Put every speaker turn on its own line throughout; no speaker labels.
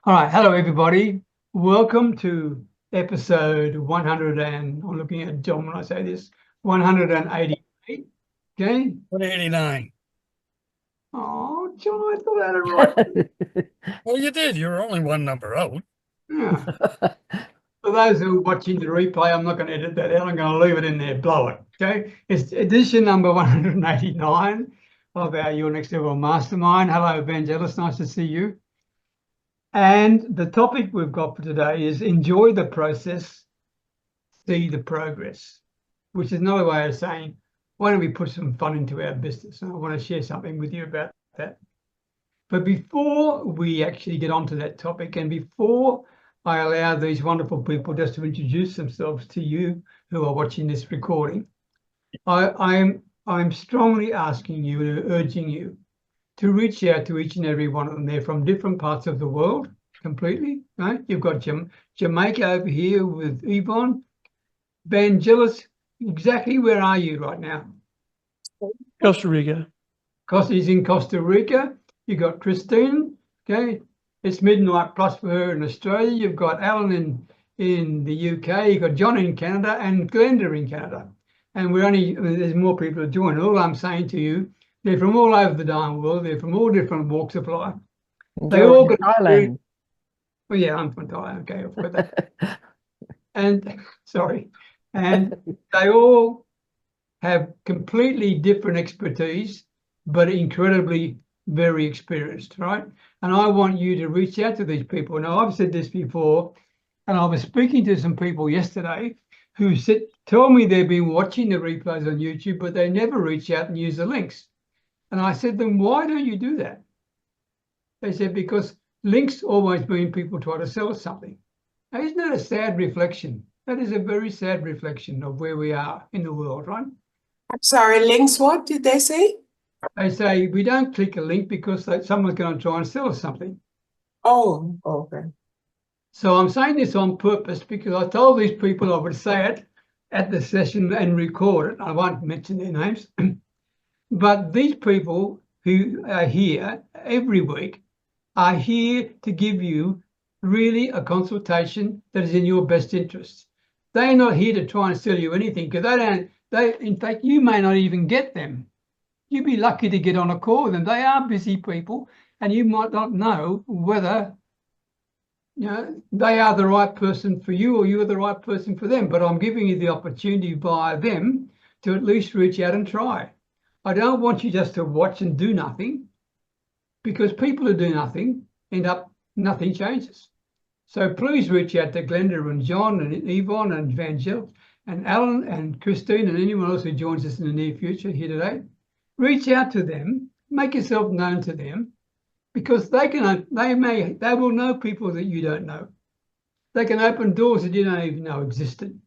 All right, hello everybody. Welcome to episode 100 and I'm looking at John when I say this, 188. Okay.
189.
Oh, John, I thought I had it right.
Well, you did. You're only one number out.
Yeah. For those who are watching the replay, I'm not going to edit that out. I'm going to leave it in there, blow it. Okay. It's edition number 189 of our Your Next Level Mastermind. Hello, Evangelist. Nice to see you. And the topic we've got for today is enjoy the process, see the progress, which is another way of saying, why don't we put some fun into our business? And I want to share something with you about that. But before we actually get onto that topic, and before I allow these wonderful people just to introduce themselves to you who are watching this recording, I'm strongly asking you and urging you to reach out to each and every one of them. They're from different parts of the world completely, right? You've got Jamaica over here with Yvonne. Vangelis, exactly where are you right now?
Costa Rica.
He's in Costa Rica. You've got Kristine, okay? It's midnight plus for her in Australia. You've got Alan in the UK. You've got John in Canada and Glenda in Canada. And there's more people to join. All I'm saying to you, they're from all over the darn world. They're from all different walks of life. They all got
Thailand.
Well, yeah, I'm from Thailand. Okay, I've got that. And sorry, and they all have completely different expertise, but incredibly very experienced, right? And I want you to reach out to these people. Now, I've said this before, and I was speaking to some people yesterday who told me they've been watching the replays on YouTube, but they never reach out and use the links. And I said to them, why don't you do that? They said, because links always mean people try to sell us something. Now, isn't that a sad reflection? That is a very sad reflection of where we are in the world, right?
I'm sorry, links, what did they say?
They say we don't click a link because someone's going to try and sell us something.
Oh, okay.
So I'm saying this on purpose because I told these people I would say it at the session and record it. I won't mention their names. But these people who are here every week are here to give you really a consultation that is in your best interest. They're not here to try and sell you anything because in fact, you may not even get them. You'd be lucky to get on a call with them. They are busy people and you might not know whether they are the right person for you or you're the right person for them. But I'm giving you the opportunity via them to at least reach out and try. I don't want you just to watch and do nothing, because people who do nothing end up nothing changes. So please reach out to Glenda and John and Yvonne and Vangel and Alan and Kristine and anyone else who joins us in the near future here today. Reach out to them, make yourself known to them, because they will know people that you don't know. They can open doors that you don't even know existed.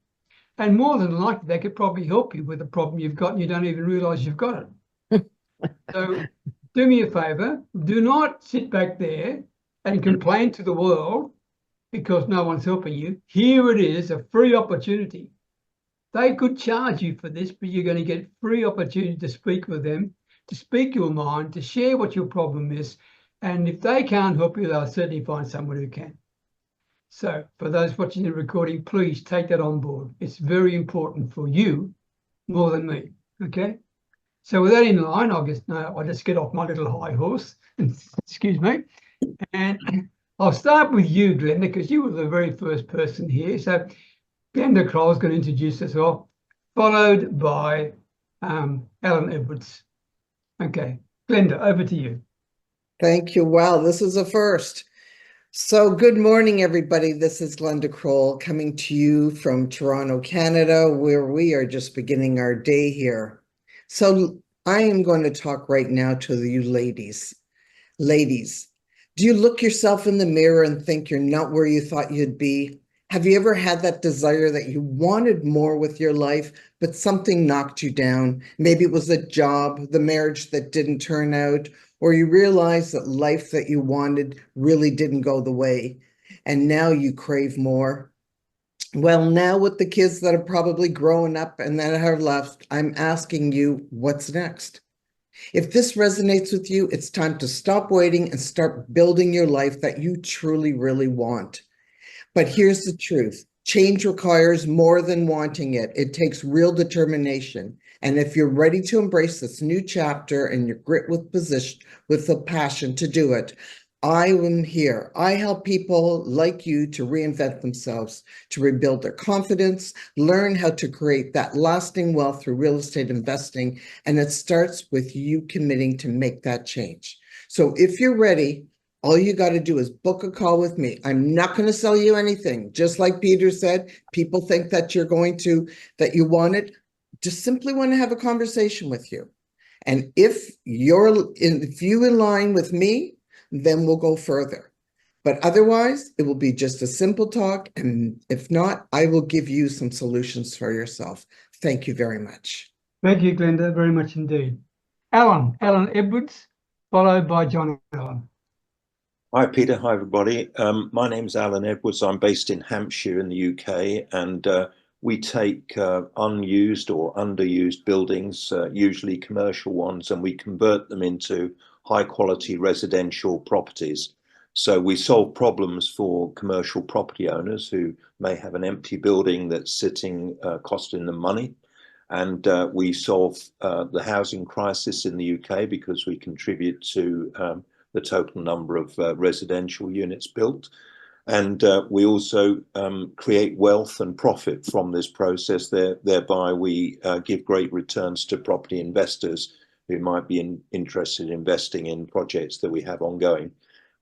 And more than likely, they could probably help you with a problem you've got and you don't even realize you've got it. So do me a favor, do not sit back there and complain to the world because no one's helping you. Here it is, a free opportunity. They could charge you for this, but you're going to get free opportunity to speak with them, to speak your mind, to share what your problem is. And if they can't help you, they'll certainly find someone who can. So for those watching the recording, please take that on board. It's very important for you more than me, okay? So with that in line, I'll just get off my little high horse, excuse me, and I'll start with you, Glenda, because you were the very first person here. So Glenda Kroll is going to introduce us all, followed by Alan Edwards. Okay, Glenda, over to you.
Thank you. Wow, this is a first. So good morning, everybody. This is Glenda Kroll coming to you from Toronto, Canada, where we are just beginning our day here. So I am going to talk right now to you ladies. Ladies, do you look yourself in the mirror and think you're not where you thought you'd be? Have you ever had that desire that you wanted more with your life, but something knocked you down? Maybe it was a job, the marriage that didn't turn out, or you realized that life that you wanted really didn't go the way, and now you crave more. Well, now with the kids that are probably growing up and that have left, I'm asking you, what's next? If this resonates with you, it's time to stop waiting and start building your life that you truly, really want. But here's the truth. Change requires more than wanting it. It takes real determination. And if you're ready to embrace this new chapter and you're grit with the passion to do it, I am here. I help people like you to reinvent themselves, to rebuild their confidence, learn how to create that lasting wealth through real estate investing. And it starts with you committing to make that change. So if you're ready, all you got to do is book a call with me. I'm not going to sell you anything. Just like Peter said, people think that that you want it. Just simply want to have a conversation with you. And if you align with me, then we'll go further. But otherwise, it will be just a simple talk. And if not, I will give you some solutions for yourself. Thank you very much.
Thank you, Glenda, very much indeed. Alan Edwards, followed by John Allen.
Hi, Peter. Hi, everybody. My name's Alan Edwards. I'm based in Hampshire in the UK, and we take unused or underused buildings, usually commercial ones, and we convert them into high quality residential properties. So we solve problems for commercial property owners who may have an empty building that's sitting, costing them money. And we solve the housing crisis in the UK because we contribute to the total number of residential units built. And we also create wealth and profit from this process. Thereby we give great returns to property investors who might be interested in investing in projects that we have ongoing.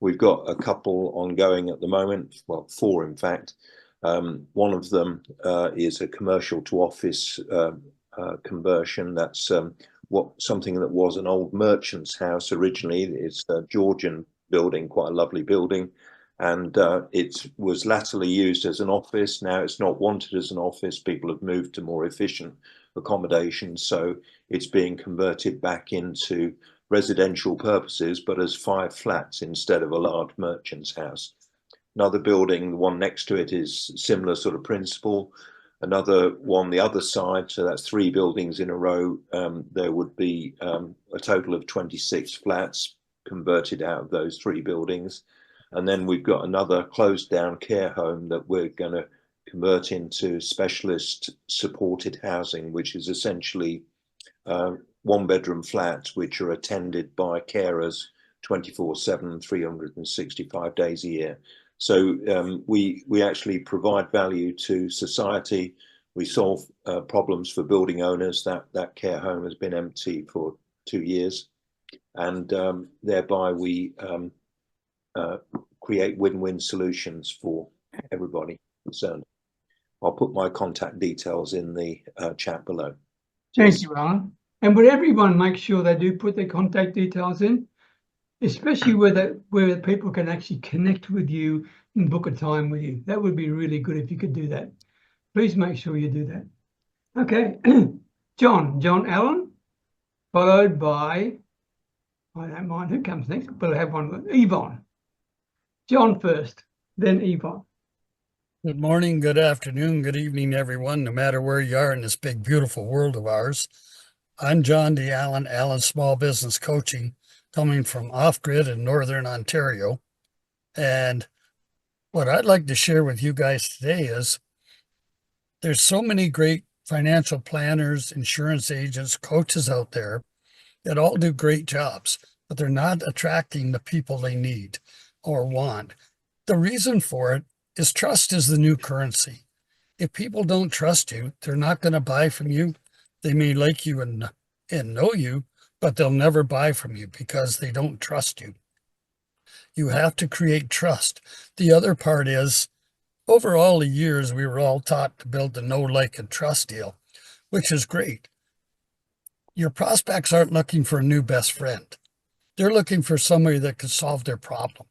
We've got a couple ongoing at the moment, well, 4 in fact. One of them is a commercial to office conversion. That's something that was an old merchant's house originally. It's a Georgian building, quite a lovely building, and it was latterly used as an office. Now it's not wanted as an office. People have moved to more efficient accommodation, so it's being converted back into residential purposes, but as 5 flats instead of a large merchant's house. Another building, the one next to it, is similar sort of principle. Another one the other side, so that's 3 buildings in a row. There would be a total of 26 flats converted out of those 3 buildings. And then we've got another closed down care home that we're going to convert into specialist supported housing, which is essentially 1-bedroom flats which are attended by carers 24/7, 365 days a year. So we actually provide value to society. We solve problems for building owners. That care home has been empty for 2 years, and thereby we create win-win solutions for everybody concerned. I'll put my contact details in the chat below.
Thank you, Alan. And would everyone make sure they do put their contact details in, especially where people can actually connect with you and book a time with you? That would be really good if you could do that. Please make sure you do that. Okay, John Allen, followed by, I don't mind who comes next, but I have one, Yvonne. John first, then Yvonne.
Good morning, good afternoon, good evening, everyone, no matter where you are in this big, beautiful world of ours. I'm John D. Allen, Allen Small Business Coaching, coming from off-grid in Northern Ontario. And what I'd like to share with you guys today is there's so many great financial planners, insurance agents, coaches out there that all do great jobs, but they're not attracting the people they need or want. The reason for it is trust is the new currency. If people don't trust you, they're not going to buy from you. They may like you and know you, but they'll never buy from you because they don't trust you. You have to create trust. The other part is, over all the years, we were all taught to build the know, like, and trust deal, which is great. Your prospects aren't looking for a new best friend. They're looking for somebody that can solve their problem.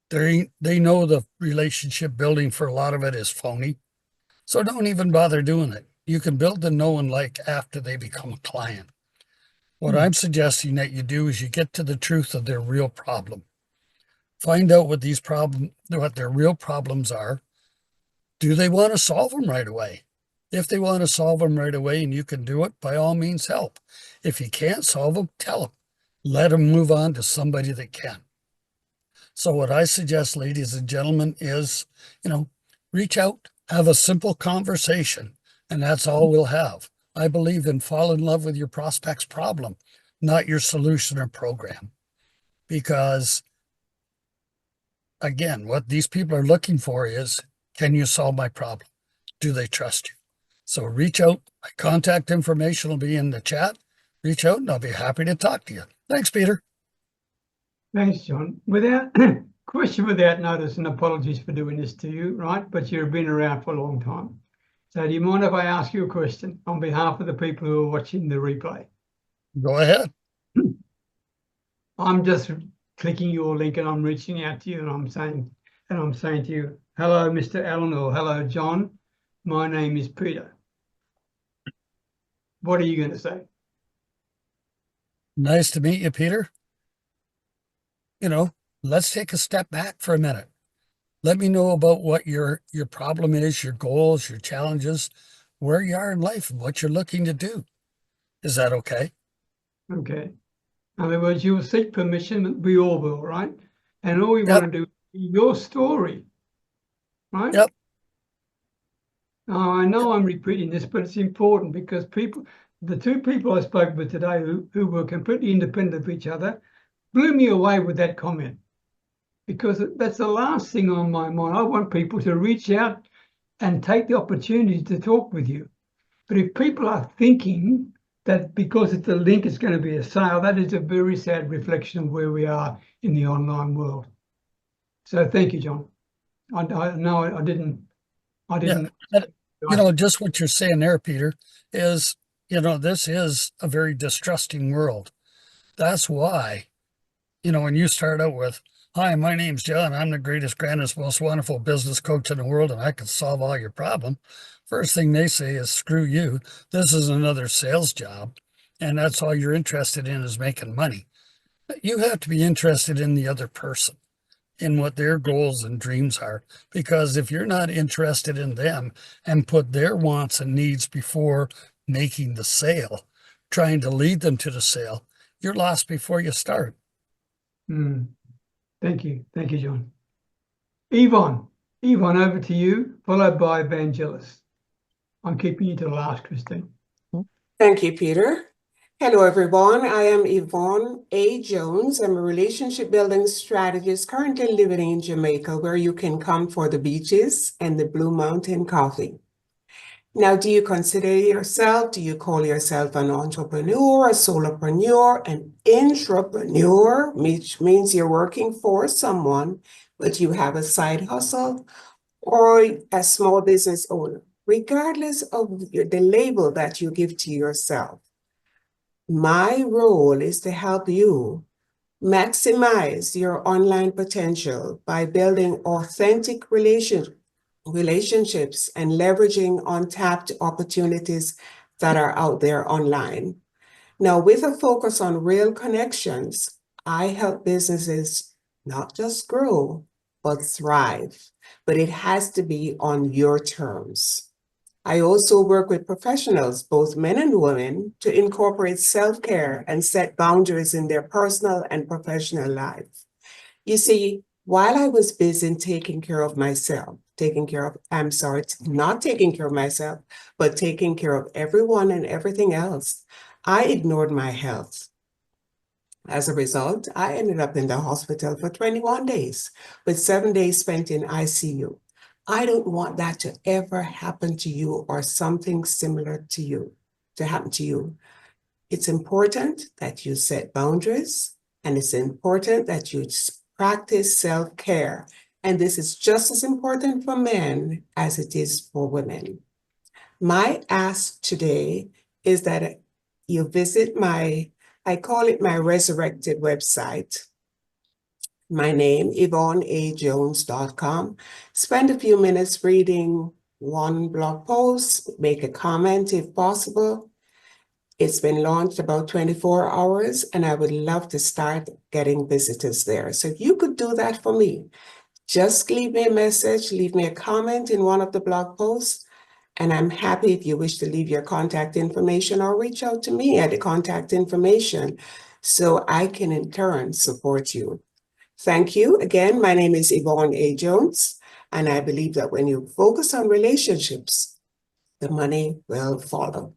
They know the relationship building for a lot of it is phony, so don't even bother doing it. You can build the know and like after they become a client. What I'm suggesting that you do is you get to the truth of their real problem. Find out what their real problems are. Do they want to solve them right away? If they want to solve them right away and you can do it, by all means help. If you can't solve them, tell them. Let them move on to somebody that can. So what I suggest, ladies and gentlemen, is, reach out, have a simple conversation, and that's all we'll have. I believe in fall in love with your prospect's problem, not your solution or program. Because again, what these people are looking for is, can you solve my problem? Do they trust you? So reach out. My contact information will be in the chat. Reach out and I'll be happy to talk to you. Thanks, Peter.
Thanks, John. Question without notice, and apologies for doing this to you, right? But you've been around for a long time. So do you mind if I ask you a question on behalf of the people who are watching the replay?
Go ahead.
I'm just clicking your link and I'm reaching out to you and I'm saying to you, hello, Mr. Allen, or hello, John. My name is Peter. What are you going to say?
Nice to meet you, Peter. Let's take a step back for a minute. Let me know about what your problem is, your goals, your challenges, where you are in life, and what you're looking to do. Is that okay?
Okay. In other words, you'll seek permission. We all will, right? And all we want to do is your story, right?
Yep.
Now, I know I'm repeating this, but it's important because the two people I spoke with today who were completely independent of each other blew me away with that comment, because that's the last thing on my mind. I want people to reach out and take the opportunity to talk with you. But if people are thinking that because it's a link, it's going to be a sale, that is a very sad reflection of where we are in the online world. So thank you, John. I didn't.
Yeah. Just what you're saying there, Peter, is, this is a very distrusting world. That's why, when you start out with, hi, my name's John, I'm the greatest, grandest, most wonderful business coach in the world, and I can solve all your problem. First thing they say is, screw you. This is another sales job. And that's all you're interested in is making money. You have to be interested in the other person, in what their goals and dreams are. Because if you're not interested in them and put their wants and needs before making the sale, trying to lead them to the sale, you're lost before you start.
Thank you. Thank you, John. Yvonne, over to you, followed by Evangelist. I'm keeping you to the last, Kristine.
Thank you, Peter. Hello, everyone. I am Yvonne A. Jones. I'm a relationship building strategist currently living in Jamaica, where you can come for the beaches and the Blue Mountain coffee. Now, do you call yourself an entrepreneur, a solopreneur, an intrapreneur, which means you're working for someone, but you have a side hustle, or a small business owner? Regardless of the label that you give to yourself, my role is to help you maximize your online potential by building authentic relationships and leveraging untapped opportunities that are out there online. Now, with a focus on real connections, I help businesses not just grow, but thrive. But it has to be on your terms. I also work with professionals, both men and women, to incorporate self-care and set boundaries in their personal and professional life. You see, while I was busy not taking care of myself, but taking care of everyone and everything else, I ignored my health. As a result, I ended up in the hospital for 21 days, with 7 days spent in ICU. I don't want that to ever happen to you, or something similar to happen to you. It's important that you set boundaries, and it's important that you practice self-care. And this is just as important for men as it is for women. My ask today is that you visit I call it my resurrected website. My name, YvonneAJones.com. Spend a few minutes reading one blog post, make a comment if possible. It's been launched about 24 hours, and I would love to start getting visitors there. So if you could do that for me, just leave me a message, leave me a comment in one of the blog posts, And I'm happy if you wish to leave your contact information or reach out to me at the contact information so I can in turn support you. Thank you. Again, my name is Yvonne A. Jones, and I believe that when you focus on relationships, the money will follow.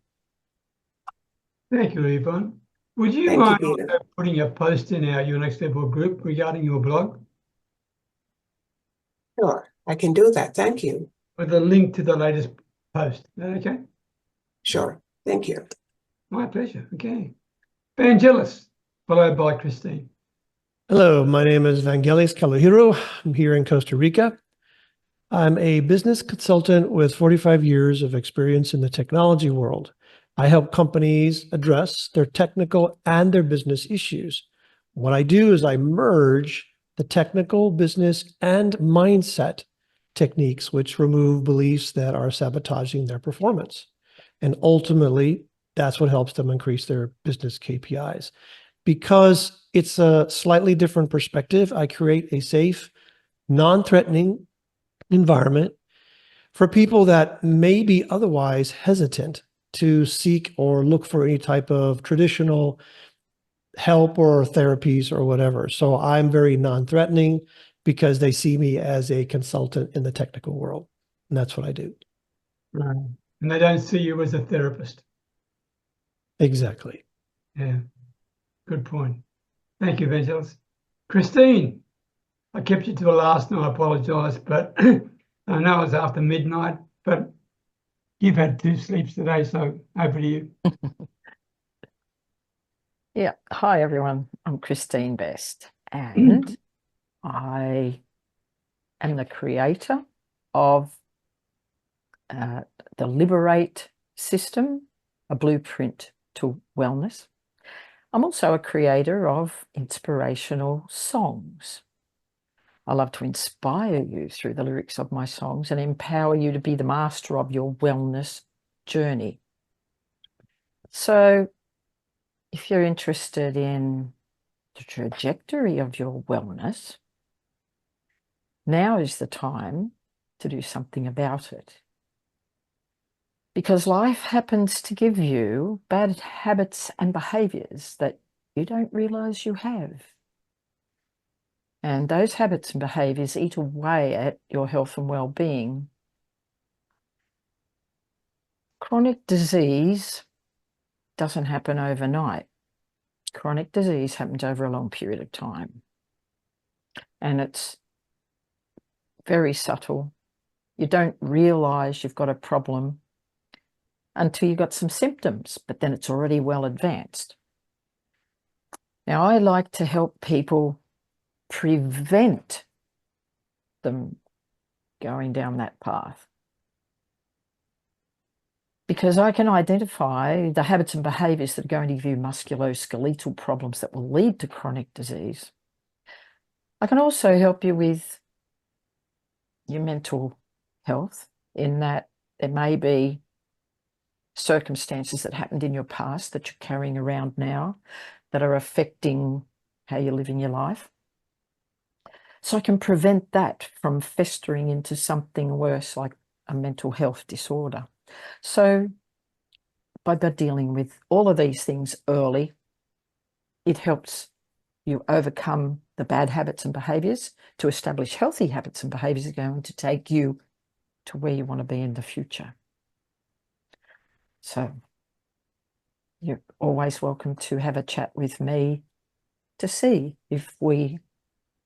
Thank you, Yvonne. Would you
Thank you,
mind
Peter.
also putting a post in our Your Next Level group regarding your blog
Sure, I can do that. Thank you.
with a link to the latest post? Is that okay?
Sure. Thank you.
My pleasure. Okay. Vangelis, followed by Kristine.
Hello, my name is Vangelis Kaluhiro. I'm here in Costa Rica. I'm a business consultant with 45 years of experience in the technology world. I help companies address their technical and their business issues. What I do is I merge the technical, business, and mindset techniques, which remove beliefs that are sabotaging their performance. And ultimately, that's what helps them increase their business KPIs. Because it's a slightly different perspective, I create a safe, non-threatening environment for people that may be otherwise hesitant to seek or look for any type of traditional help or therapies or whatever. So I'm very non-threatening because they see me as a consultant in the technical world. And that's what I do.
Right. And they don't see you as a therapist.
Exactly.
Yeah. Good point. Thank you, Vangelis. Kristine, I kept you to the last and I apologise, but I know it's after midnight, but you've had 2 sleeps today, so over to you.
Yeah. Hi, everyone. I'm Kristine Best, and I am the creator of the Liberate system, a blueprint to wellness. I'm also a creator of inspirational songs. I love to inspire you through the lyrics of my songs and empower you to be the master of your wellness journey. So if you're interested in the trajectory of your wellness, now is the time to do something about it. Because life happens to give you bad habits and behaviors that you don't realize you have. And those habits and behaviors eat away at your health and well-being. Chronic disease doesn't happen overnight. Chronic disease happens over a long period of time. And it's very subtle. You don't realize you've got a problem until you've got some symptoms, but then it's already well advanced. Now, I like to help people prevent them going down that path, because I can identify the habits and behaviors that are going to give you musculoskeletal problems that will lead to chronic disease. I can also help you with your mental health, in that there may be circumstances that happened in your past that you're carrying around now that are affecting how you're living your life. So I can prevent that from festering into something worse, like a mental health disorder. So by dealing with all of these things early, it helps you overcome the bad habits and behaviors to establish healthy habits and behaviors that are going to take you to where you want to be in the future. So you're always welcome to have a chat with me to see if we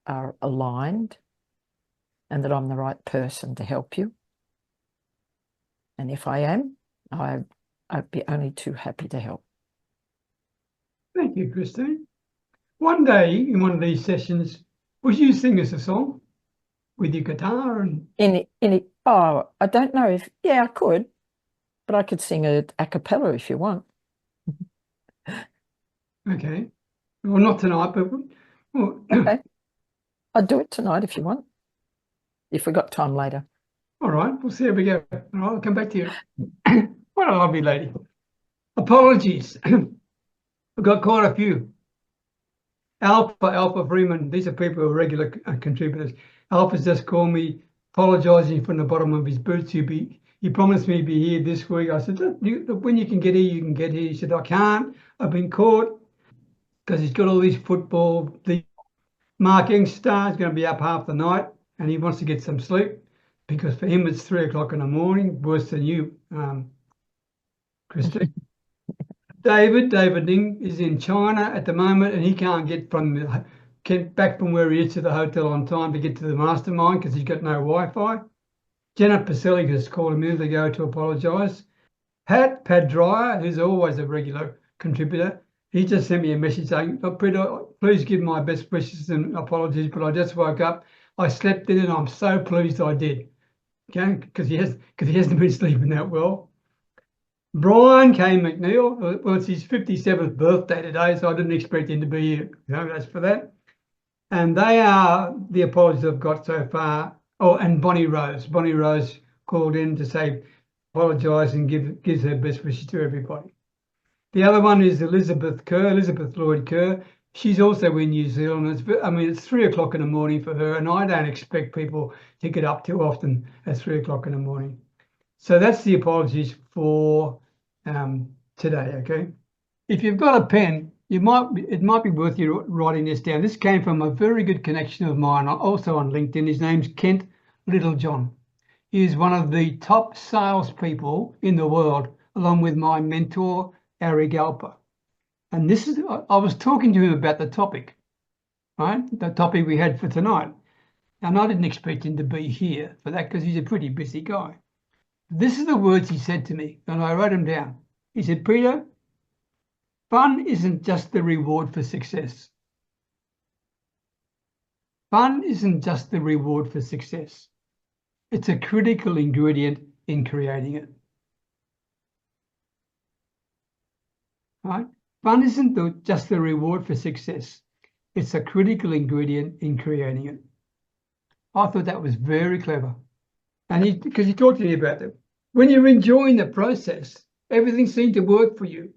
are aligned and that I'm the right person to help you. And if I am, I'd be only too happy to help.
Thank you, Kristine. One day in one of these sessions, would you sing us a song with your guitar? And
oh, I don't know if, yeah, I could, but I could sing it a cappella if you want.
Okay. Well, not tonight, but well,
Okay. I'll do it tonight if you want, if we got time later.
All right, we'll see how we go. All right, I'll come back to you. What a lovely lady. Apologies. I've got quite a few. Alpha Freeman, these are people who are regular contributors. Alpha's just called me, apologising from the bottom of his boots. He'll he promised me to be here this week. I said, when you can get here, you can get here. He said, I can't. I've been caught because he's got all these football. The Mark Youngstar is going to be up half the night and he wants to get some sleep because for him it's 3 o'clock in the morning, worse than you, Kristine. David Ding is in China at the moment and he can't get back from where he is to the hotel on time to get to the mastermind because he's got no Wi-Fi. Janet Pacelli has called a minute ago to apologise. Pat Dryer, who's always a regular contributor, he just sent me a message saying, oh, Peter, please give my best wishes and apologies, but I just woke up. I slept in and I'm so pleased I did. Okay, because he hasn't been sleeping that well. Brian K. McNeil, well, it's his 57th birthday today, so I didn't expect him to be here. That's for that. And they are the apologies I've got so far. Oh, and Bonnie Rose. Bonnie Rose called in to say, apologise and gives her best wishes to everybody. The other one is Elizabeth Lloyd Kerr. She's also in New Zealand. It's 3 o'clock in the morning for her, and I don't expect people to get up too often at 3 o'clock in the morning. So that's the apologies for today, okay? If you've got a pen, it might be worth you writing this down. This came from a very good connection of mine, also on LinkedIn. His name's Kent Littlejohn. He is one of the top salespeople in the world, along with my mentor, Ari Galper. And I was talking to him about the topic, right? The topic we had for tonight. And I didn't expect him to be here for that because he's a pretty busy guy. This is the words he said to me, and I wrote them down. He said, Peter, fun isn't just the reward for success. Fun isn't just the reward for success. It's a critical ingredient in creating it. Right? Fun isn't just the reward for success. It's a critical ingredient in creating it. I thought that was very clever. And because he talked to me about that. When you're enjoying the process, everything seemed to work for you,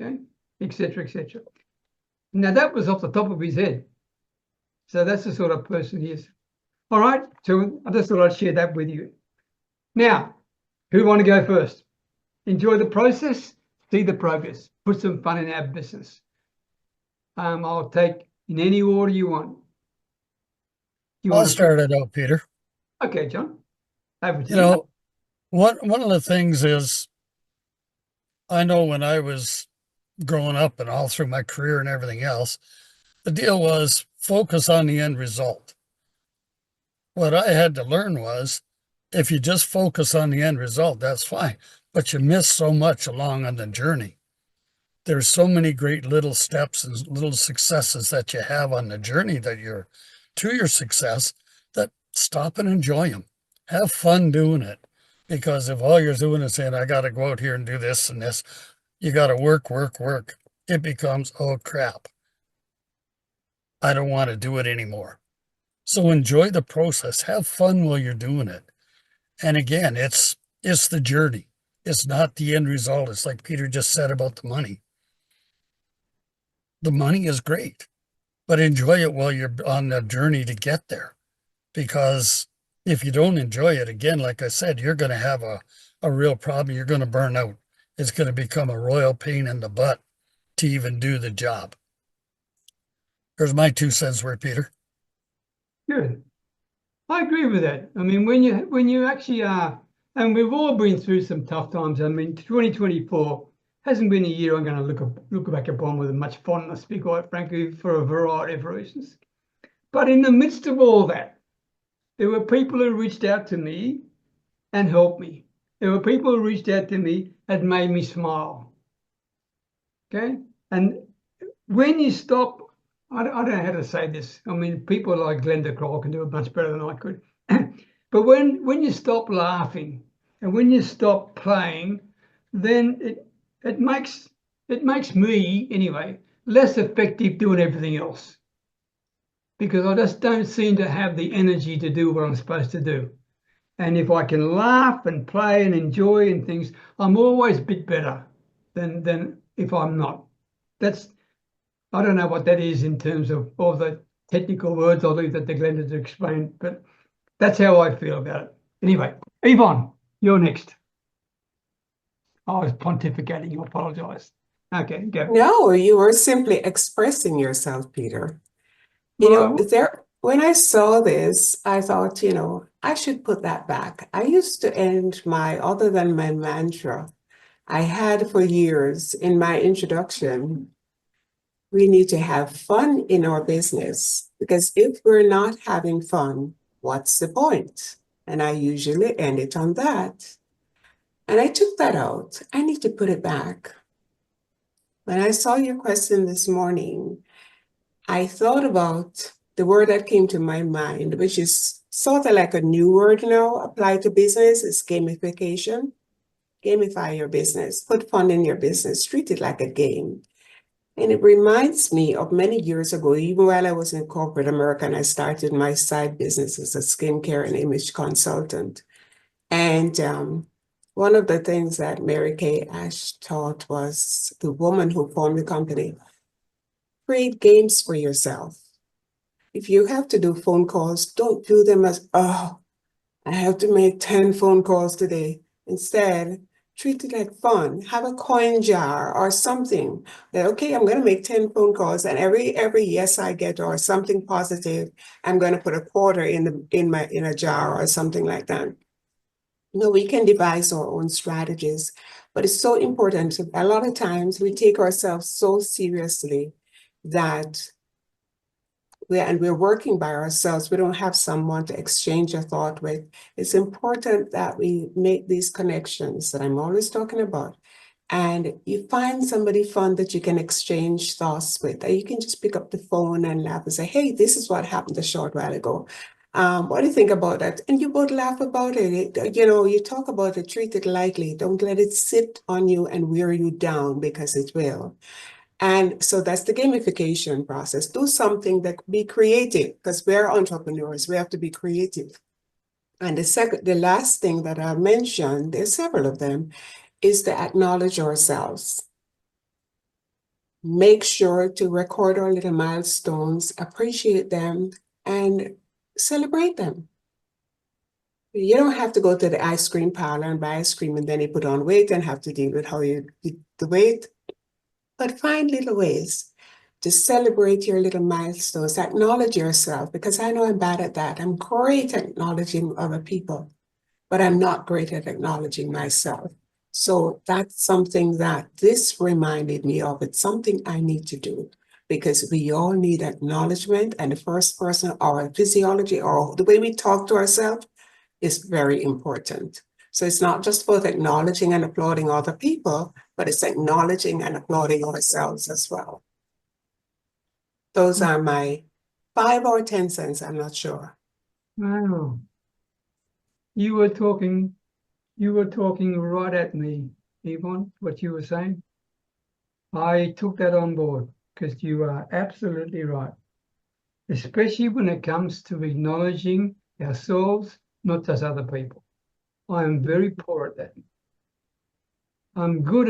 okay, etc., etc. Now that was off the top of his head. So that's the sort of person he is. All right, so I just thought I'd share that with you. Now, who want to go first? Enjoy the process, see the progress, put some fun in our business. I'll take in any order you want.
I'll start it out, Peter.
Okay, John. Over to you.
You know, one of the things is, I know when I was growing up and all through my career and everything else, the deal was focus on the end result. What I had to learn was, if you just focus on the end result, that's fine, but you miss so much along on the journey. There's so many great little steps and little successes that you have on the journey that you're to your success, that stop and enjoy them. Have fun doing it. Because if all you're doing is saying, I got to go out here and do this and this, you got to work, it becomes, oh crap, I don't want to do it anymore. So enjoy the process. Have fun while you're doing it. And again, it's the journey. It's not the end result. It's like Peter just said about the money. The money is great, but enjoy it while you're on the journey to get there. Because if you don't enjoy it, again, like I said, you're going to have a real problem. You're going to burn out. It's going to become a royal pain in the butt to even do the job. There's my 2 cents worth, Peter.
Good. I agree with that. I mean, when you actually are, and we've all been through some tough times. I mean, 2024 hasn't been a year I'm going to look back upon with much fondness, to be quite frankly, for a variety of reasons. But in the midst of all that, there were people who reached out to me and helped me. There were people who reached out to me and made me smile. Okay? And when you stop, I don't know how to say this. I mean, people like Glenda Kroll can do it much better than I could. But when you stop laughing and when you stop playing, then it makes me, anyway, less effective doing everything else. Because I just don't seem to have the energy to do what I'm supposed to do. And if I can laugh and play and enjoy and things, I'm always a bit better than if I'm not. I don't know what that is in terms of all the technical words. I'll leave that to Glenda to explain, but that's how I feel about it. Anyway, Yvonne, you're next. I was pontificating. I apologize. Okay, go.
No, you were simply expressing yourself, Peter.
Well,
When I saw this, I thought, I should put that back. I used to end other than my mantra, I had for years in my introduction, we need to have fun in our business, because if we're not having fun, what's the point? And I usually end it on that. And I took that out. I need to put it back. When I saw your question this morning, I thought about the word that came to my mind, which is sort of like a new word now applied to business, is gamification. Gamify your business, put fun in your business, treat it like a game. And it reminds me of many years ago, even while I was in corporate America, and I started my side business as a skincare and image consultant. And one of the things that Mary Kay Ash taught was, the woman who formed the company, create games for yourself. If you have to do phone calls, don't do them as, oh, I have to make 10 phone calls today. Instead, treat it like fun. Have a coin jar or something. That, okay, I'm going to make 10 phone calls, and every yes I get or something positive, I'm going to put a quarter in a jar or something like that. We can devise our own strategies, but it's so important. A lot of times we take ourselves so seriously that we're working by ourselves. We don't have someone to exchange a thought with. It's important that we make these connections that I'm always talking about. And you find somebody fun that you can exchange thoughts with. That you can just pick up the phone and laugh and say, hey, this is what happened a short while ago. What do you think about that? And you both laugh about it. You talk about it, treat it lightly. Don't let it sit on you and wear you down, because it will. And so that's the gamification process. Do something that be creative, because we're entrepreneurs. We have to be creative. And the last thing that I mentioned, there's several of them, is to acknowledge ourselves. Make sure to record our little milestones, appreciate them, and celebrate them. You don't have to go to the ice cream parlor and buy ice cream and then you put on weight and have to deal with how you eat the weight. But find little ways to celebrate your little milestones, acknowledge yourself, because I know I'm bad at that. I'm great at acknowledging other people, but I'm not great at acknowledging myself. So that's something that this reminded me of. It's something I need to do, because we all need acknowledgement, and the first person, our physiology or the way we talk to ourselves is very important. So it's not just about acknowledging and applauding other people, but it's acknowledging and applauding ourselves as well. Those are my 5 or 10 cents, I'm not sure.
Wow. You were talking right at me, Yvonne, what you were saying. I took that on board, because you are absolutely right, especially when it comes to acknowledging ourselves, not just other people. I am very poor at that. I'm good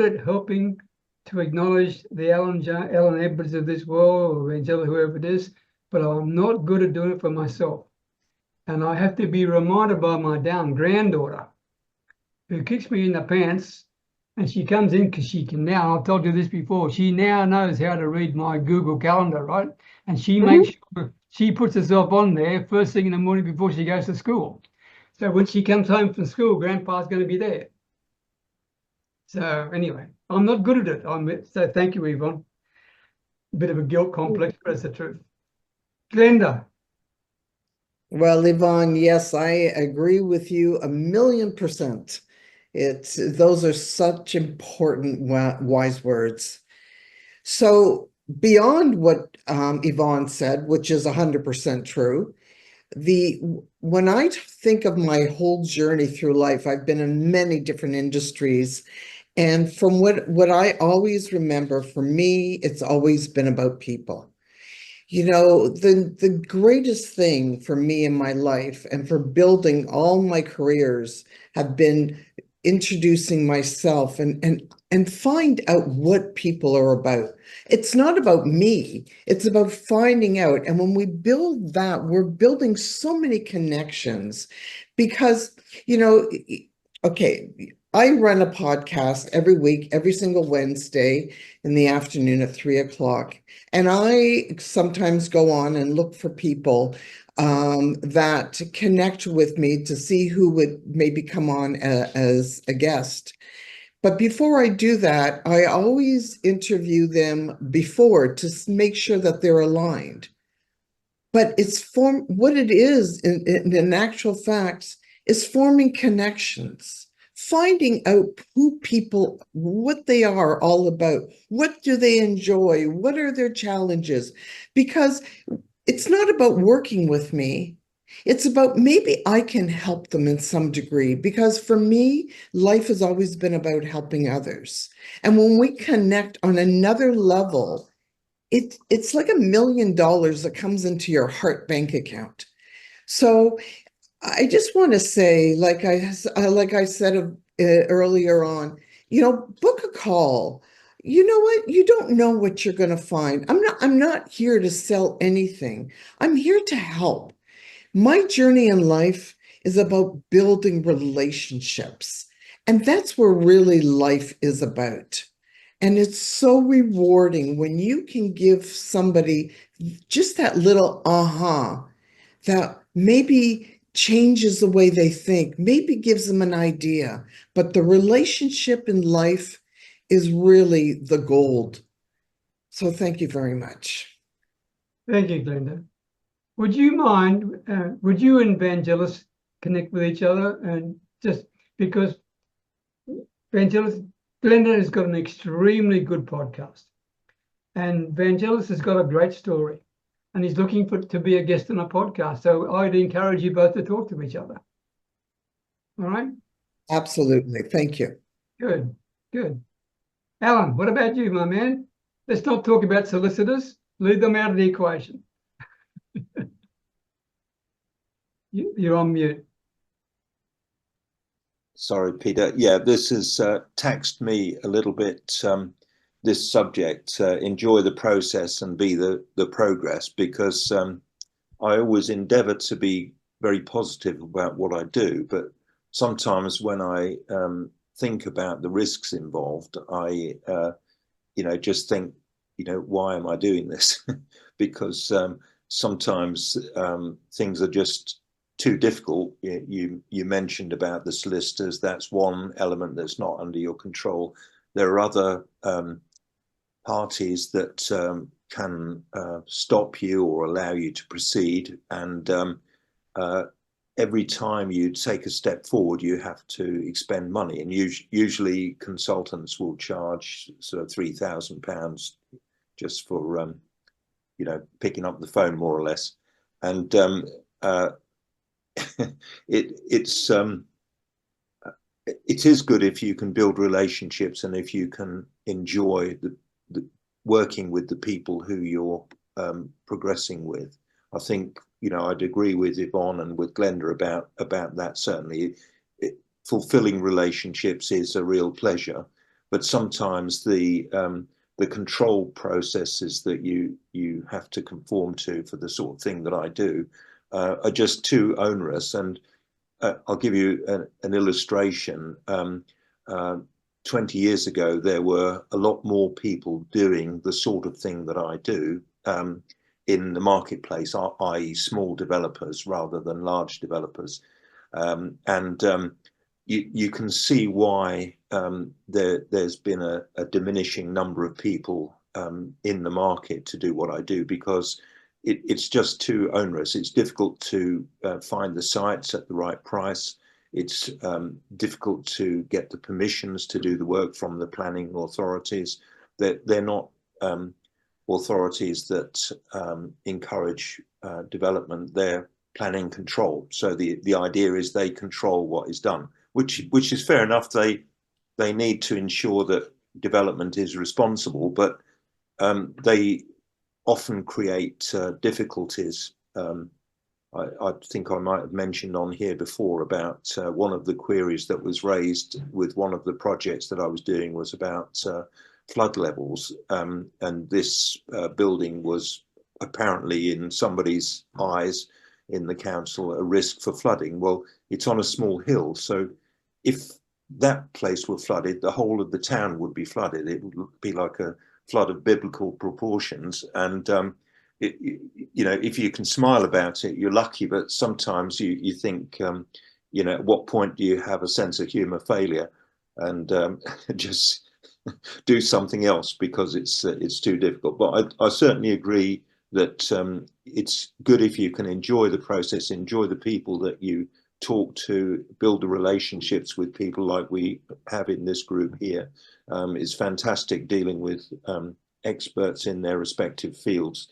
at helping to acknowledge the Alan Edwards of this world, or Angela, whoever it is, but I'm not good at doing it for myself. And I have to be reminded by my granddaughter, who kicks me in the pants, and she comes in because she can now, I've told you this before, she now knows how to read my Google Calendar, right? And she makes sure she puts herself on there first thing in the morning before she goes to school. So when she comes home from school, Grandpa's going to be there. So anyway, I'm not good at it. So thank you, Yvonne. A bit of a guilt complex, but it's the truth. Glenda.
Well, Yvonne, yes, I agree with you 1,000,000%. Those are such important, wise words. So beyond what Yvonne said, which is 100% true, when I think of my whole journey through life, I've been in many different industries. And from what I always remember, for me, it's always been about people. The greatest thing for me in my life and for building all my careers have been introducing myself and find out what people are about. It's not about me, it's about finding out. And when we build that, we're building so many connections, because, okay, I run a podcast every week, every single Wednesday in the afternoon at 3 o'clock. And I sometimes go on and look for people that connect with me to see who would maybe come on as a guest. But before I do that, I always interview them before to make sure that they're aligned. But what it is in actual facts is forming connections, finding out who people, what they are all about, what do they enjoy, what are their challenges, because it's not about working with me. It's about maybe I can help them in some degree, because for me, life has always been about helping others. And when we connect on another level, it's like $1 million that comes into your heart bank account. So I just want to say, like I said earlier on, book a call. You know what? You don't know what you're going to find. I'm not here to sell anything. I'm here to help. My journey in life is about building relationships. And that's where really life is about. And it's so rewarding when you can give somebody just that little that maybe changes the way they think, maybe gives them an idea. But the relationship in life is really the gold. So thank you very much.
Thank you, Glenda. Would you mind, would you and Vangelis connect with each other? And just because Glenda has got an extremely good podcast, and Vangelis has got a great story, and he's looking to be a guest on a podcast. So I'd encourage you both to talk to each other. All right?
Absolutely. Thank you.
Good, good. Alan, what about you, my man? Let's not talk about solicitors. Leave them out of the equation. You're on mute.
Sorry, Peter. Yeah, this has taxed me a little bit, this subject. Enjoy the process and be the progress, because I always endeavor to be very positive about what I do. But sometimes when I think about the risks involved, I, just think, why am I doing this? Because sometimes things are just too difficult. You mentioned about the solicitors. That's one element that's not under your control. There are other parties that can stop you or allow you to proceed. And every time you take a step forward, you have to expend money. And usually consultants will charge sort of £3,000 just for picking up the phone, more or less. And it is good if you can build relationships and if you can enjoy the working with the people who you're progressing with. I think I'd agree with Yvonne and with Glenda about that. Certainly, fulfilling relationships is a real pleasure, but sometimes the control processes that you have to conform to for the sort of thing that I do are just too onerous. And I'll give you an illustration. 20 years ago, there were a lot more people doing the sort of thing that I do in the marketplace, i.e. small developers rather than large developers. You can see why there's been a diminishing number of people in the market to do what I do, because it's just too onerous. It's difficult to find the sites at the right price. It's difficult to get the permissions to do the work from the planning authorities. They're not authorities that encourage development. They're planning control. So the idea is they control what is done, which is fair enough. They need to ensure that development is responsible, but they often create difficulties. I think I might have mentioned on here before about one of the queries that was raised with one of the projects that I was doing was about flood levels. And this building was apparently, in somebody's eyes in the council, a risk for flooding. Well, it's on a small hill. So if that place were flooded, the whole of the town would be flooded. It would be like a flood of biblical proportions. And you know, if you can smile about it, you're lucky. But sometimes you think, you know, at what point do you have a sense of humor failure and just do something else because it's too difficult? But I certainly agree that it's good if you can enjoy the process, enjoy the people that you talk to, build the relationships with people like we have in this group here. It's fantastic dealing with experts in their respective fields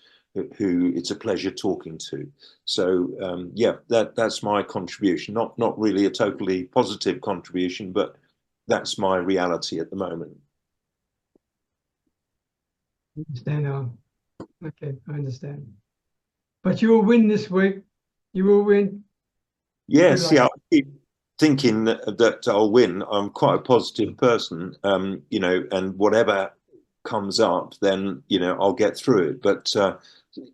who it's a pleasure talking to. So yeah, that's my contribution. Not really a totally positive contribution, but that's my reality at the moment.
I understand, Alan. Okay, I understand. But you will win this week. You will win.
Yes, yeah, I keep thinking that I'll win. I'm quite a positive person, you know, and whatever comes up, then, you know, I'll get through it. But,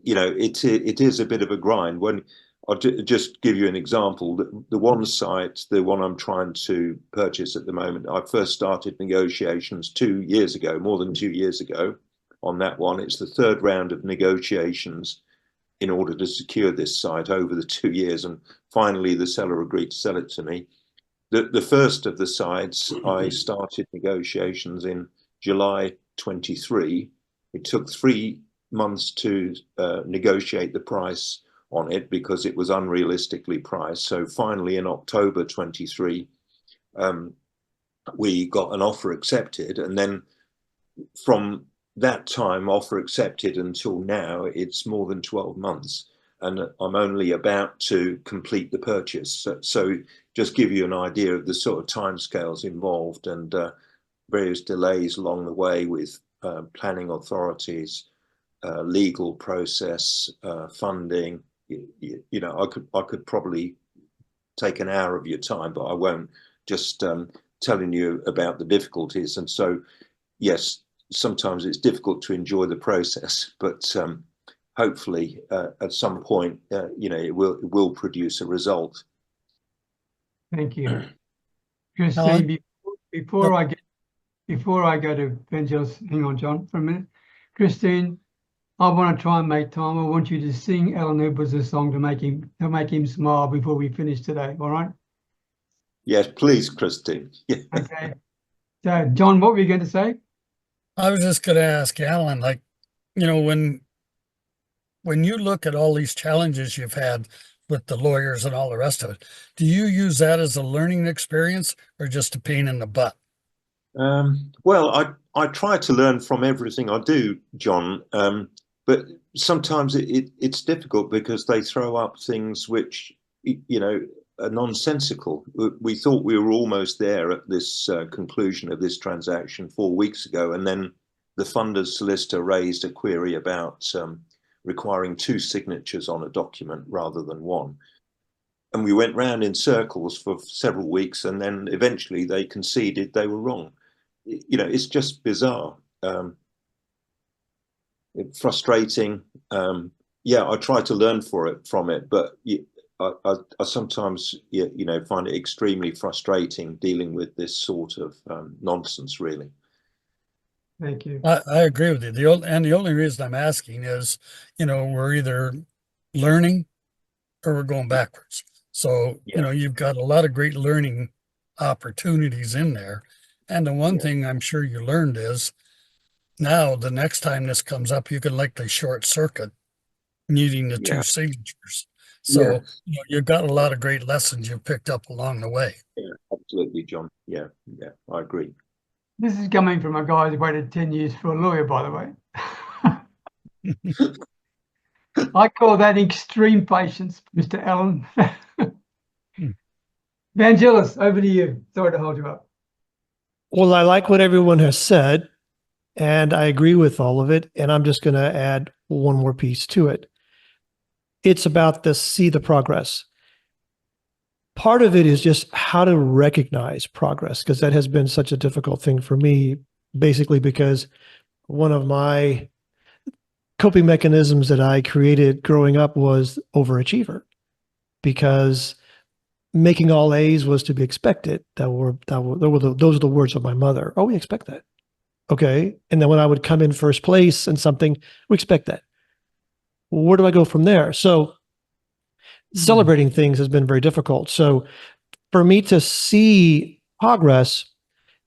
you know, it is a bit of a grind. When I'll just give you an example, the one site, the one I'm trying to purchase at the moment, I first started negotiations 2 years ago, more than 2 years ago on that one. It's the third round of negotiations in order to secure this site over the 2 years. And finally, the seller agreed to sell it to me. The first of the sites, I started negotiations in July 23. It took 3 months to negotiate the price on it because it was unrealistically priced. So finally, in October 23, we got an offer accepted. And then from that time, offer accepted, until now, it's more than 12 months. And I'm only about to complete the purchase. So just give you an idea of the sort of timescales involved and various delays along the way with planning authorities, legal process, funding. You know, I could probably take an hour of your time, but I won't. Just telling you about the difficulties. And so, yes, sometimes it's difficult to enjoy the process, but hopefully at some point, you know, it will produce a result.
Thank you, Kristine. Before I go to Vangelis, hang on, John, for a minute. Kristine, I want to try and make time. I want you to sing Alan Edwards' song to make him smile before we finish today. All right?
Yes, please, Kristine. Yeah.
Okay. So, John, what were you going to say?
I was just going to ask Alan, like, you know, when you look at all these challenges you've had with the lawyers and all the rest of it, do you use that as a learning experience or just a pain in the butt?
Well, I try to learn from everything I do, John, but sometimes it's difficult because they throw up things which, you know, are nonsensical. We thought we were almost there at this conclusion of this transaction 4 weeks ago, and then the funder's solicitor raised a query about requiring 2 signatures on a document rather than 1. And we went round in circles for several weeks, and then eventually they conceded they were wrong. You know, it's just bizarre, frustrating. Yeah, I try to learn from it, but I sometimes, you know, find it extremely frustrating dealing with this sort of nonsense, really.
Thank you.
I agree with you. The only reason I'm asking is, you know, we're either learning or we're going backwards. So,
Yeah.
you know, you've got a lot of great learning opportunities in there. And the one thing I'm sure you learned is now the next time this comes up, you can likely short circuit needing the 2 signatures. So you know, you've got a lot of great lessons you've picked up along the way.
Yeah, absolutely, John. Yeah, I agree.
This is coming from a guy who's waited 10 years for a lawyer, by the way. I call that extreme patience, Mr. Allen. Vangelis, over to you. Sorry to hold you up.
Well, I like what everyone has said, and I agree with all of it. And I'm just going to add one more piece to it. It's about see the progress. Part of it is just how to recognize progress, because that has been such a difficult thing for me, basically because one of my coping mechanisms that I created growing up was overachiever, because making all A's was to be expected. Those are the words of my mother. Oh, we expect that. Okay. And then when I would come in first place in something, we expect that. Where do I go from there? So celebrating things has been very difficult. So for me to see progress,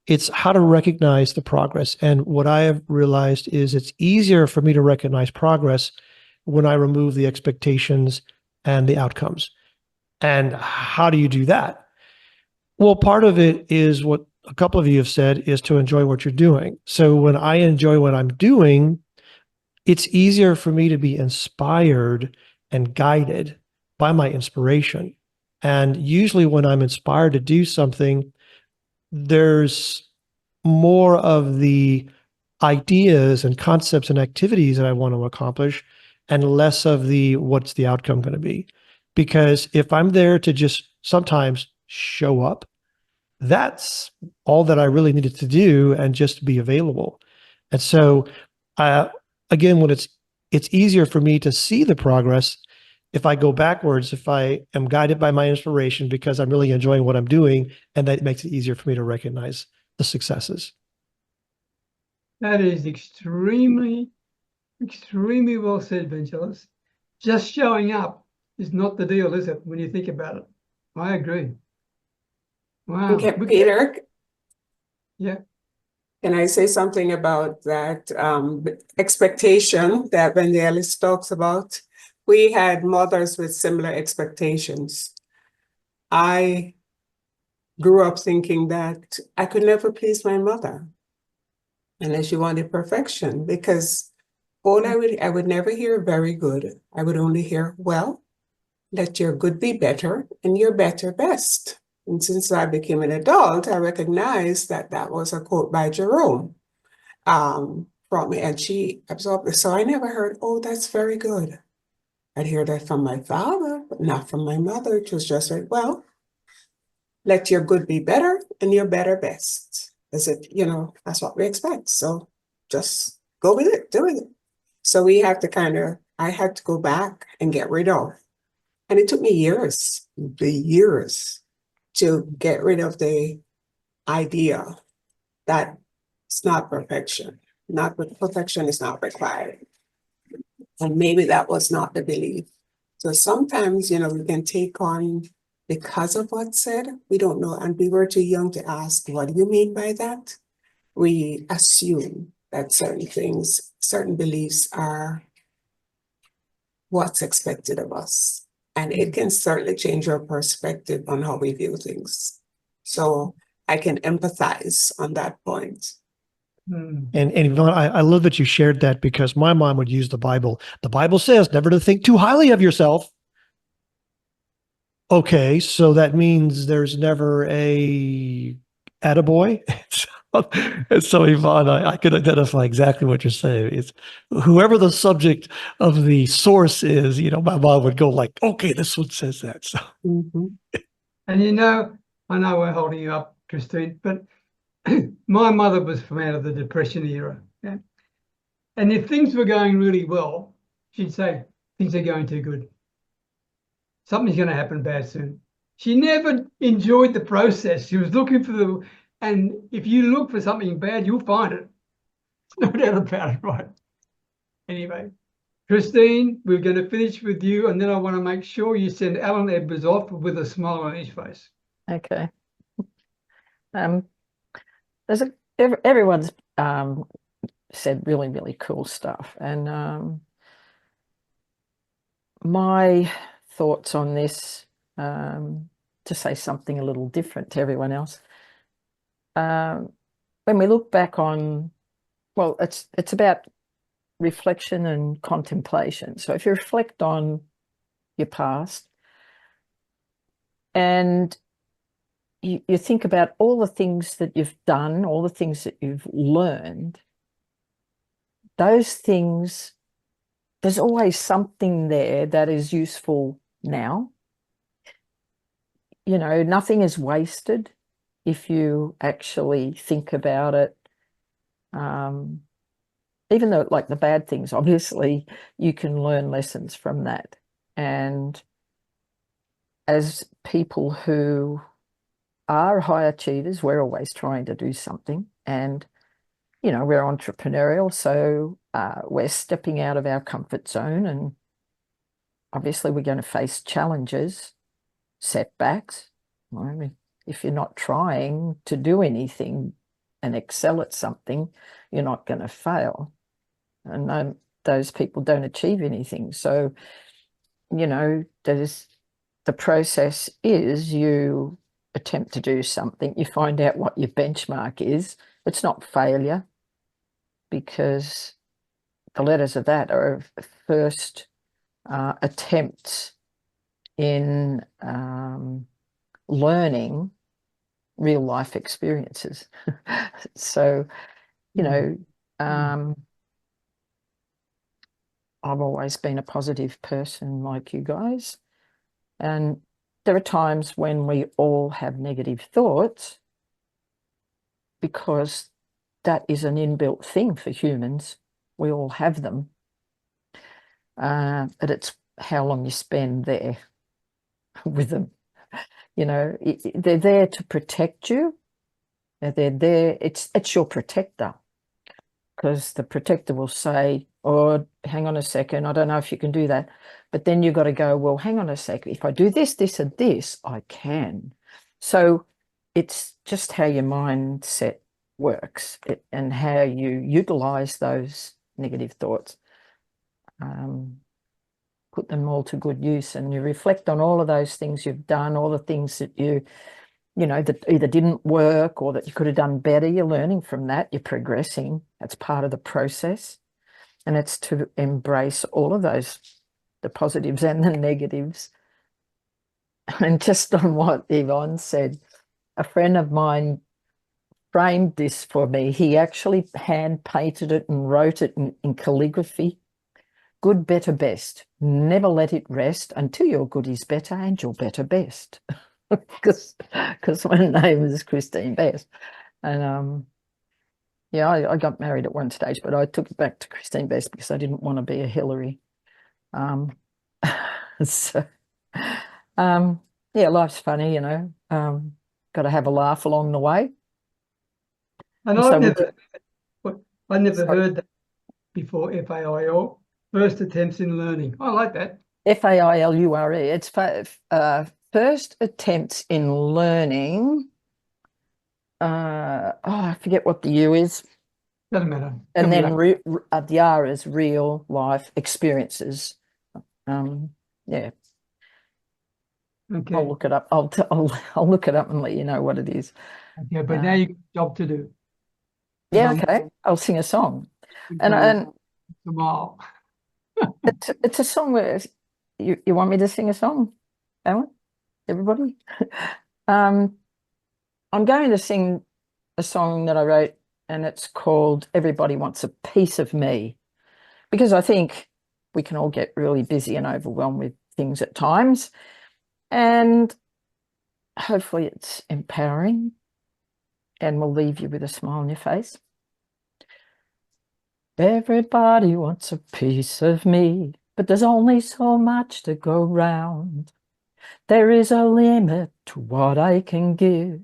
it's how to recognize the progress. And what I have realized is it's easier for me to recognize progress when I remove the expectations and the outcomes. And how do you do that? Well, part of it is what a couple of you have said, is to enjoy what you're doing. So when I enjoy what I'm doing, it's easier for me to be inspired and guided by my inspiration. And usually when I'm inspired to do something, there's more of the ideas and concepts and activities that I want to accomplish and less of the what's the outcome going to be. Because if I'm there to just sometimes show up, that's all that I really needed to do and just be available. And so, again, when it's easier for me to see the progress if I go backwards, if I am guided by my inspiration because I'm really enjoying what I'm doing, and that makes it easier for me to recognize the successes.
That is extremely, extremely well said, Vangelis. Just showing up is not the deal, is it, when you think about it? I agree. Wow.
Okay, Peter,
Yeah.
can I say something about that expectation that Vangelis talks about? We had mothers with similar expectations. I grew up thinking that I could never please my mother unless she wanted perfection, because I would never hear very good. I would only hear, well, let your good be better and your better best. And since I became an adult, I recognized that that was a quote by Jerome from me, and she absorbed it. So I never heard, oh, that's very good. I'd hear that from my father, but not from my mother. It was just like, well, let your good be better and your better best. As if, that's what we expect. So just go with it, do it. So we have to I had to go back and get rid of. And it took me years to get rid of the idea that it's not perfection. Perfection is not required. And maybe that was not the belief. So sometimes, we can take on because of what's said, we don't know. And we were too young to ask, what do you mean by that? We assume that certain beliefs are what's expected of us. And it can certainly change our perspective on how we view things. So I can empathize on that point.
And Yvonne, I love that you shared that, because my mom would use the Bible. The Bible says never to think too highly of yourself. Okay, so that means there's never a attaboy. So Yvonne, I could identify exactly what you're saying. It's whoever the subject of the source is, my mom would go like, okay, this one says that. So.
Mm-hmm.
And I know we're holding you up, Kristine, but my mother was from out of the Depression era. Yeah? And if things were going really well, she'd say, things are going too good. Something's going to happen bad soon. She never enjoyed the process. She was looking for and if you look for something bad, you'll find it. No doubt about it, right? Anyway, Kristine, we're going to finish with you, and then I want to make sure you send Alan Edwards off with a smile on his face.
Okay. Everyone's said really, really cool stuff. And my thoughts on this, to say something a little different to everyone else, when we look back on, well, it's about reflection and contemplation. So if you reflect on your past and you think about all the things that you've done, all the things that you've learned, those things, there's always something there that is useful now. Nothing is wasted if you actually think about it. Even though, like the bad things, obviously, you can learn lessons from that. And as people who are high achievers, we're always trying to do something, and we're entrepreneurial, so we're stepping out of our comfort zone, and obviously we're going to face challenges, setbacks. I mean, if you're not trying to do anything and excel at something, you're not going to fail. And those people don't achieve anything. So, the process is you attempt to do something, you find out what your benchmark is. It's not failure, because the letters of that are first attempts in learning real life experiences. So, I've always been a positive person like you guys. And there are times when we all have negative thoughts, because that is an inbuilt thing for humans. We all have them. But it's how long you spend there with them. They're there to protect you. They're there. It's your protector, because the protector will say, oh, hang on a second, I don't know if you can do that. But then you've got to go, well, hang on a second, if I do this, this, and this, I can. So it's just how your mindset works and how you utilize those negative thoughts. Put them all to good use, and you reflect on all of those things you've done, all the things that that either didn't work or that you could have done better. You're learning from that. You're progressing. That's part of the process. And it's to embrace all of those, the positives and the negatives. And just on what Yvonne said, a friend of mine framed this for me. He actually hand painted it and wrote it in calligraphy. Good, better, best. Never let it rest until your good is better and your better best. Because my name is Kristine Best. And I got married at one stage, but I took it back to Kristine Best because I didn't want to be a Hillary. So life's funny, got to have a laugh along the way.
And
So
I never heard that before, FAIL, first attempts in learning. I like that.
FAILURE. It's first attempts in learning. I forget what the U is.
Doesn't matter.
And then the R is real life experiences. Yeah.
Okay.
I'll look it up. I'll look it up and let you know what it is.
Okay, but now you've got a job to do.
Yeah, okay. I'll sing a song. And
tomorrow.
it's a song where you want me to sing a song, Alan? Everybody? I'm going to sing a song that I wrote, and it's called Everybody Wants a Piece of Me, because I think we can all get really busy and overwhelmed with things at times, and hopefully it's empowering and will leave you with a smile on your face. Everybody wants a piece of me, but there's only so much to go round. There is a limit to what I can give.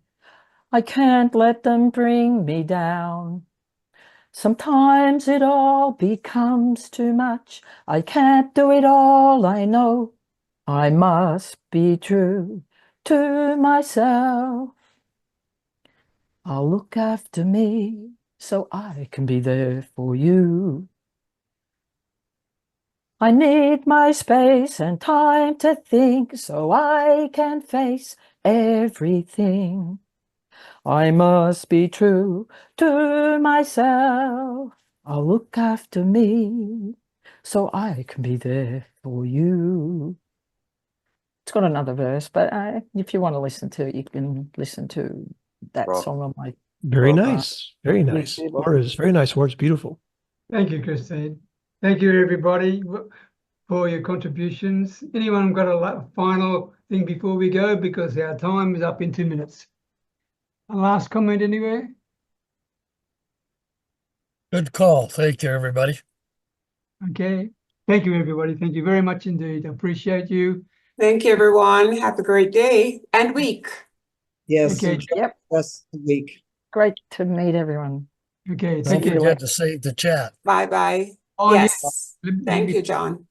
I can't let them bring me down. Sometimes it all becomes too much. I can't do it all, I know. I must be true to myself. I'll look after me so I can be there for you. I need my space and time to think so I can face everything. I must be true to myself. I'll look after me so I can be there for you. It's got another verse, but if you want to listen to it, you can listen to that song on my...
Very nice. Very nice. Words, very nice words. Beautiful.
Thank you, Kristine. Thank you, everybody, for your contributions. Anyone got a final thing before we go? Because our time is up in 2 minutes. A last comment anywhere?
Good call. Thank you, everybody.
Okay. Thank you, everybody. Thank you very much indeed. I appreciate you.
Thank you, everyone. Have a great day and week.
Yes,
Okay.
enjoy
Yep.
the rest of the week.
Great to meet everyone.
Okay.
Don't
Take care.
forget to save the chat.
Bye-bye.
Oh, yeah.
Yes.
Let
Thank
me-
you, John.